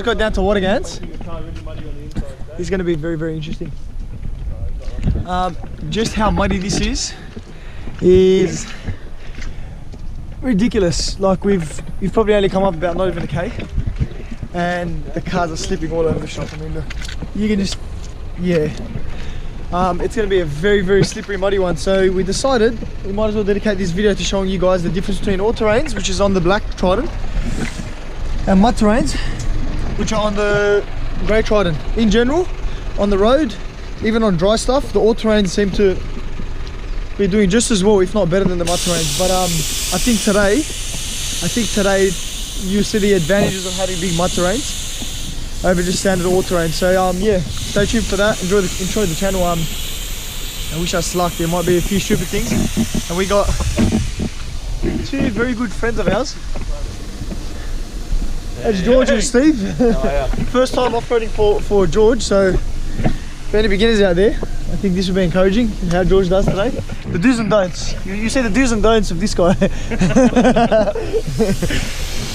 go down to Watagans. It's going to be very, very interesting. Just how muddy this is ridiculous. Like we've probably only come up about not even a K, and the cars are slipping all over the shop. I mean, look, you can just, yeah. It's going to be a very, very slippery, muddy one. So we decided we might as well dedicate this video to showing you guys the difference between all terrains, which is on the black Trident, and mud terrains, which are on the grey Trident. In general, on the road, even on dry stuff, the all terrains seem to be doing just as well, if not better than the mud terrains. But I think today you see the advantages of having big mud terrains over just standard all terrain. So yeah, stay tuned for that. Enjoy the channel. I wish us luck. There might be a few stupid things, and we got two very good friends of ours. That's George and Steve. Oh, yeah. First time off-roading for George, so for any beginners out there, I think this will be encouraging how George does today. The do's and don'ts. You see the do's and don'ts of this guy.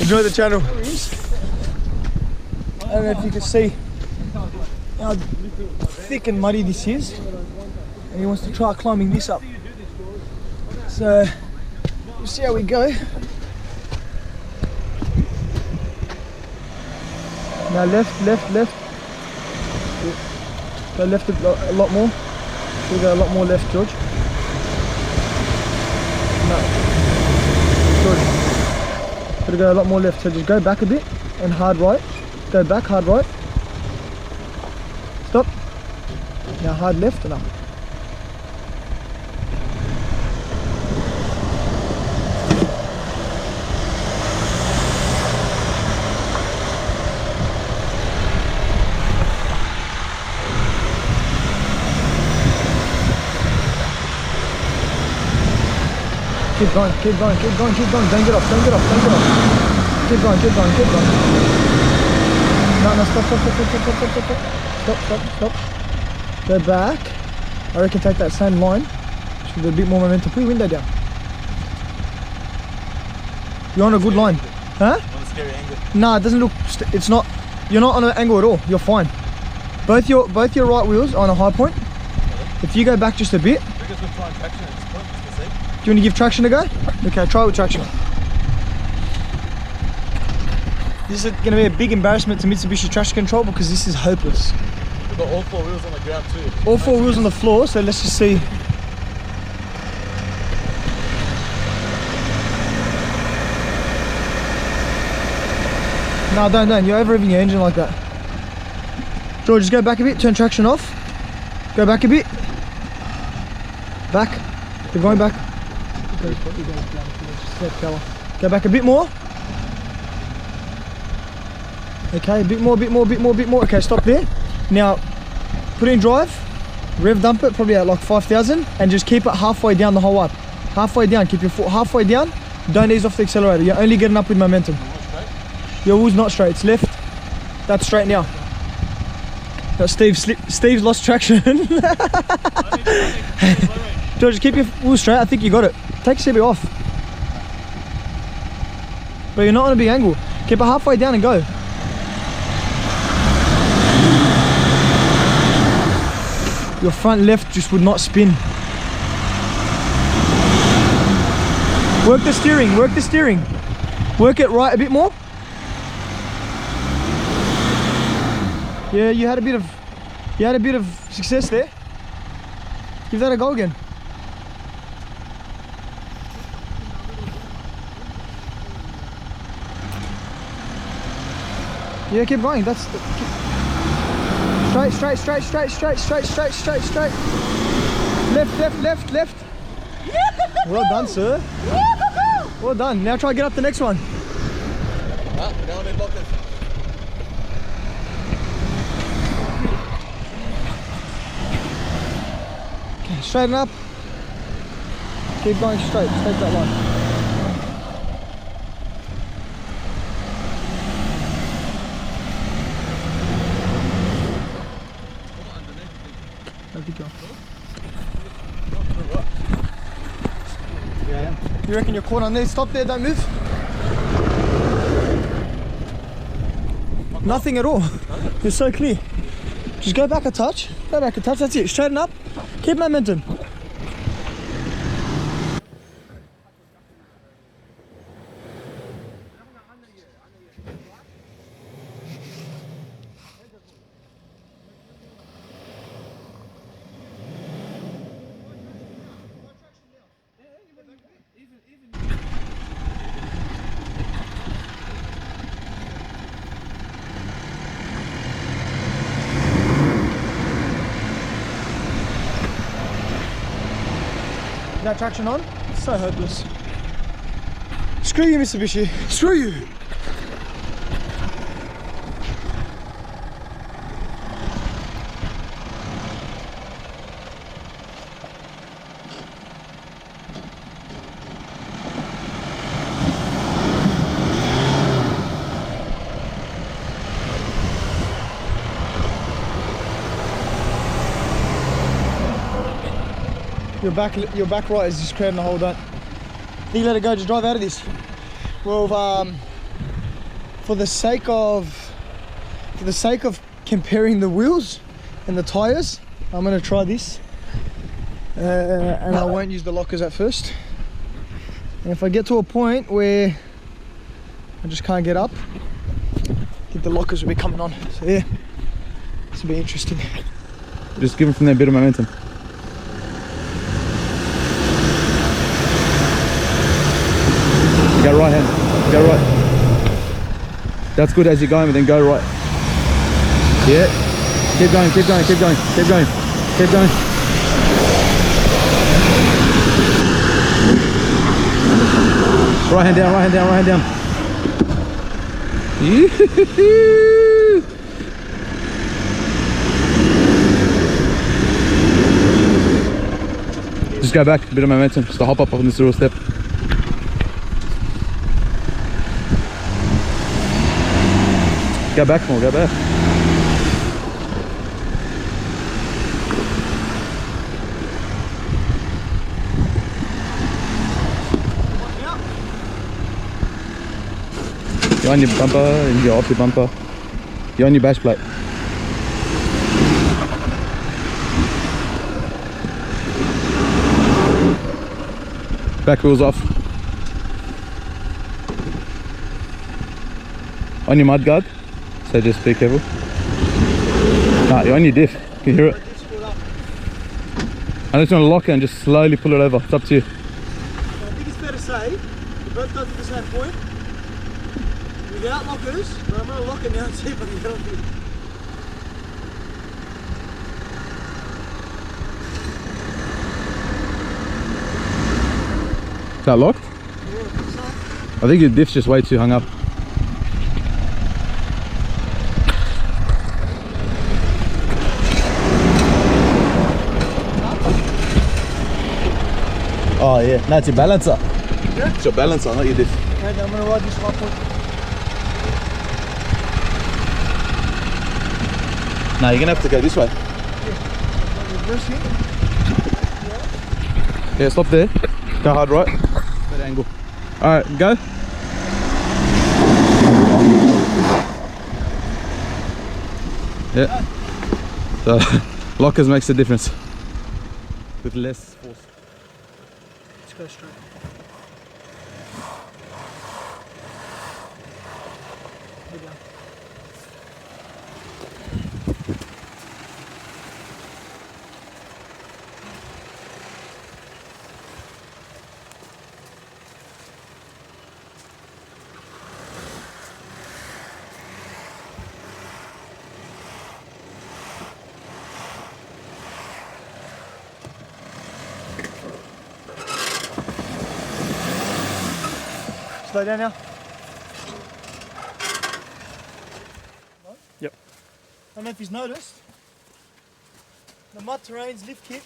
Enjoy the channel. I don't know if you can see how thick and muddy this is, and he wants to try climbing this up. So we'll see how we go. Now left. Go left a lot more. We'll go a lot more left, George. No. George. Gotta go a lot more left. So just go back a bit and hard right. Go back, hard right. Stop. Now hard left and up. Keep going. Don't get off. Keep going. No, stop. Go back. I reckon take that same line. Just with a bit more momentum. Put your window down. You're on a good line. Huh? On a scary angle. Nah, it doesn't look, it's not, you're not on an angle at all. You're fine. Both your right wheels are on a high point. If you go back just a bit. Do you want to give traction a go? Okay, try it with traction. This is going to be a big embarrassment to Mitsubishi traction control because this is hopeless. We've got all four wheels on the ground too. All four wheels on the floor, so let's just see. No, don't. You're over-revving your engine like that. George, just go back a bit, turn traction off. Go back a bit. Back. You're going back. Go back a bit more. Okay, a bit more. Okay, stop there. Now, put it in drive, rev dump it, probably at like 5,000, and just keep it halfway down the whole way. Halfway down, keep your foot halfway down. Don't ease off the accelerator. You're only getting up with momentum. Your wheel's not straight, it's left. That's straight now. Got Steve's lost traction. George, keep your wheel straight. I think you got it. Take your CB off. But you're not on a big angle. Keep it halfway down and go. Your front left just would not spin. Work the steering. Work it right a bit more. Yeah, you had a bit of success there. Give that a go again. Yeah, keep going. That's straight. Left. Well done, sir. Well done. Now try to get up the next one. Okay, straighten up. Keep going straight. Take that line. You reckon you're caught on there? Stop there, don't move. Nothing at all. It's so clear. Just go back a touch. Go back a touch. That's it. Straighten up. Keep momentum. That traction on? It's so hopeless. Screw you, Mitsubishi. Screw you. Your back right is just creating a hole. Don't you let it go, just drive out of this. Well, for the sake of comparing the wheels and the tires, I'm going to try this, and I won't use the lockers at first. And if I get to a point where I just can't get up, I think the lockers will be coming on. So yeah, this will be interesting. Just give them from there a bit of momentum. Go right hand, go right. That's good as you're going, but then go right. Yeah. Keep going, keep going, keep going, keep going, keep going. Right hand down, right hand down, right hand down. Just go back, a bit of momentum, just to hop up on this little step. Go back more, go back. You're on your bumper and you're off your bumper. You're on your bash plate. Back wheels off. On your mud guard. So just be careful. Nah, you're on your diff. Can you hear it? I just want to lock it and just slowly pull it over. It's up to you. I think it's fair to say we both got to the same point. Without lockers, but I'm going to lock it now and see if I can get off it. Is that locked? Yeah, I think so. I think your diff's just way too hung up. Oh yeah, no, it's your balancer. Yeah? It's your balancer, not your diff. Okay, now I'm going to ride this right foot. No, you're going to have to go this way. Yeah. Reverse here. Yeah, stop there. Go hard right. That angle. Alright, go. Yeah. So, lockers makes a difference. With less force. Let's go straight. Go down. Slow down now. Yep. I don't know if you've noticed, the mud terrains lift kit,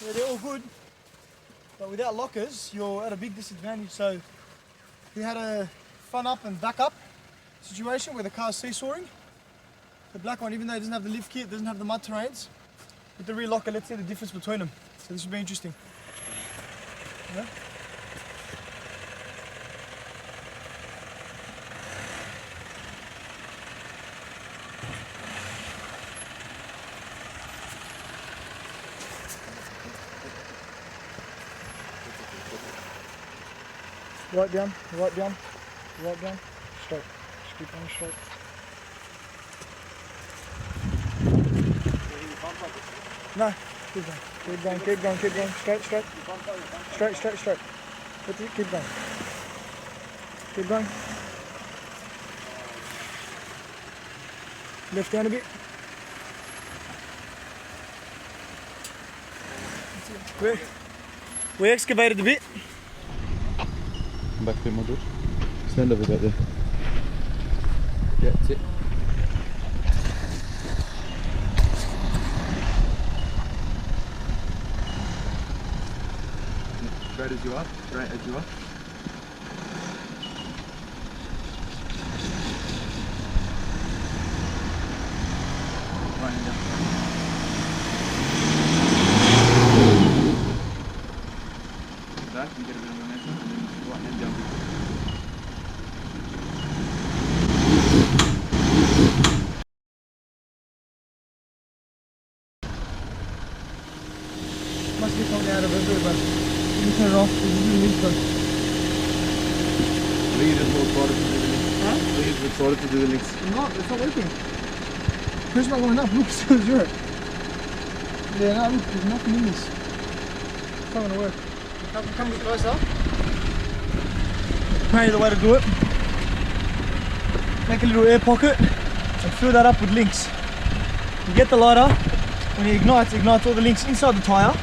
yeah, they're all good, but without lockers, you're at a big disadvantage. So if you had a front up and back up situation where the car's seesawing, the black one, even though it doesn't have the lift kit, doesn't have the mud terrains, with the rear locker, let's see the difference between them. So this will be interesting. Yeah? Right down, right down, right down. Straight. Just keep going straight. No, keep going. Keep going, keep going, keep going. Straight, straight. Straight, straight, straight. That's it, keep going. Keep going. Left down a bit. We excavated a bit. Come back a bit more, George. Stand over about there. Yeah, that's it. Straight as you are, straight as you are. Right hand down. Back and get a bit of momentum, and then right hand down. Must be coming out of it, but you turn it off. I think you just more excited to do the links. Huh? I think you're just excited to do the links. It's not working. Push not going up. Look, it's still zero. Yeah, no, look, there's nothing in this. It's not going to work. Come a bit closer. Maybe the way to do it. Make a little air pocket and fill that up with lynx. You get the lighter. When it ignites all the links inside the tyre,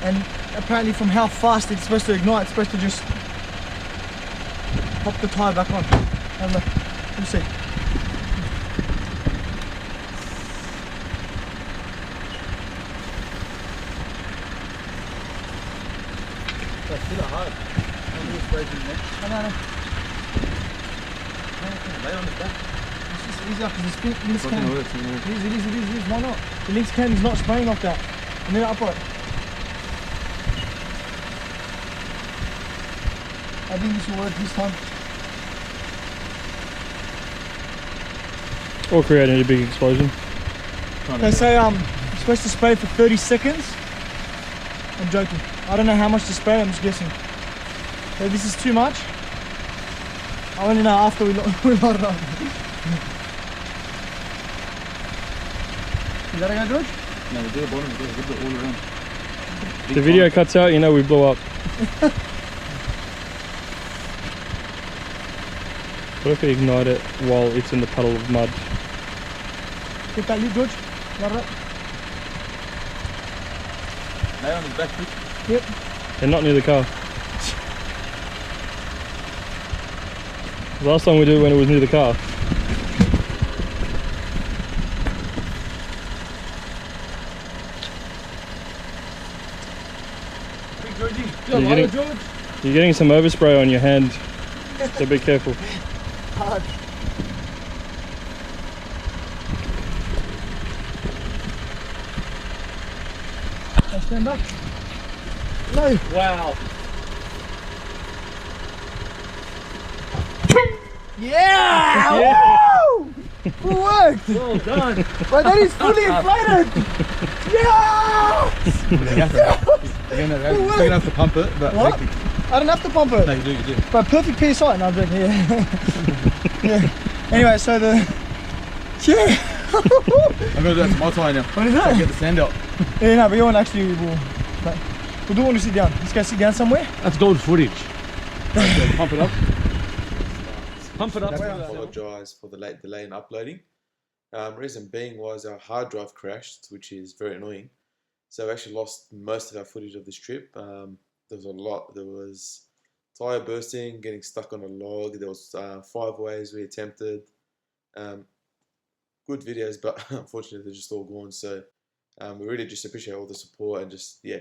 and apparently from how fast it's supposed to ignite, it's supposed to just pop the tyre back on. I don't know. We'll see. That's still hard. I'm going to spray to the next. No. Lay on the back. It's just easier because the links Fucking can. works, It is. Why not? The links can is not spraying like that. And then upright. I think this will work this time. Or creating a big explosion. They say you're supposed to spray for 30 seconds. I'm joking. I don't know how much to spray, I'm just guessing. So this is too much. I only know after we light it up. Is that okay, George? No, we do the bottom, we do it all around. If the video cuts out, you know we blow up. What if we ignite it while it's in the puddle of mud? Get that lid, George. Light it up. Lay on his back, quick. Yep. And not near the car. Last time we did it when it was near the car. Big Georgie. You're getting some overspray on your hand, so be careful. Hard. Now stand back. No. Wow. Yeah! Yeah. Woo! It worked! Well done. But that is fully inflated! Yeah! You're going to have to pump it, but... What? I don't have to pump it. No, you do. But perfect PSI. No, I'm joking, yeah. Yeah. Anyway, so the... Yeah! I'm going to do that to my tyre now. What is that? Get the sand out. Yeah, no, but you want actually... We'll do want to sit down. Let's go sit down somewhere. That's gold footage. Pump it up. Pump it up. I apologise for the late delay in uploading. Reason being was our hard drive crashed, which is very annoying. So we actually lost most of our footage of this trip. There was a lot. There was tyre bursting, getting stuck on a log. There was 5 ways we attempted. Good videos, but unfortunately they're just all gone. So we really just appreciate all the support and just, yeah.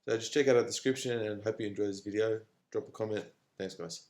So just check out our description and hope you enjoy this video. Drop a comment. Thanks, guys.